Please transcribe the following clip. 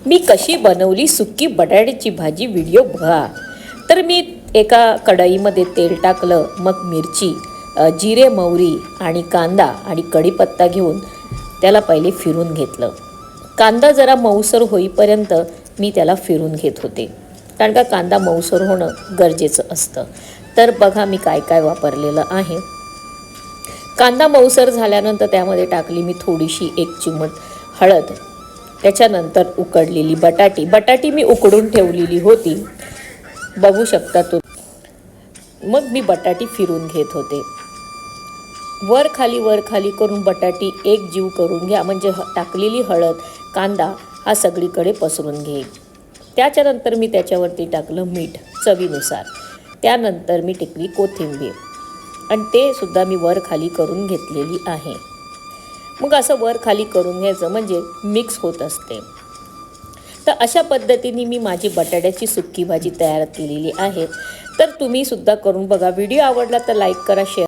मी कशी बनवली सुकी बटाट्याची भाजी व्हिडिओ बघा. तर मी एका कढईमध्ये तेल टाकलं, मग मिरची, जिरे, मोहरी आणि कांदा आणि कढीपत्ता घेऊन त्याला पहिले फिरून घेतलं. कांदा जरा मऊसर होईपर्यंत मी त्याला फिरून घेत होते, कारण का कांदा मऊसर होणं गरजेचं असतं. तर बघा मी काय काय वापरलेलं आहे. कांदा मऊसर झाल्यानंतर त्यामध्ये टाकली मी थोडीशी 1 चिमूट हळद. त्याच्यानंतर उकडलेली बटाटी मी उकडून ठेवलेली होती, बघू शकता तुम्ही. मग मी बटाटी फिरून घेत होते. वर खाली करून बटाटी एक जीव करून घ्या, म्हणजे टाकलेली हळद, कांदा हा सगळीकडे पसरून घेईल. त्याच्यानंतर मी त्याच्यावरती टाकलं मीठ चवीनुसार. त्यानंतर मी टाकली कोथिंबीर आणि ते सुद्धा मी वर खाली करून घेतलेली आहे. मग असं वर खाली करून घ्यायचं, म्हणजे मिक्स होत असते. तर अशा पद्धतीने मी माझी बटाट्याची सुक्की भाजी तयार केलेली आहे. तर तुम्ही सुद्धा करून बघा. व्हिडिओ आवडला तर लाईक करा, शेअर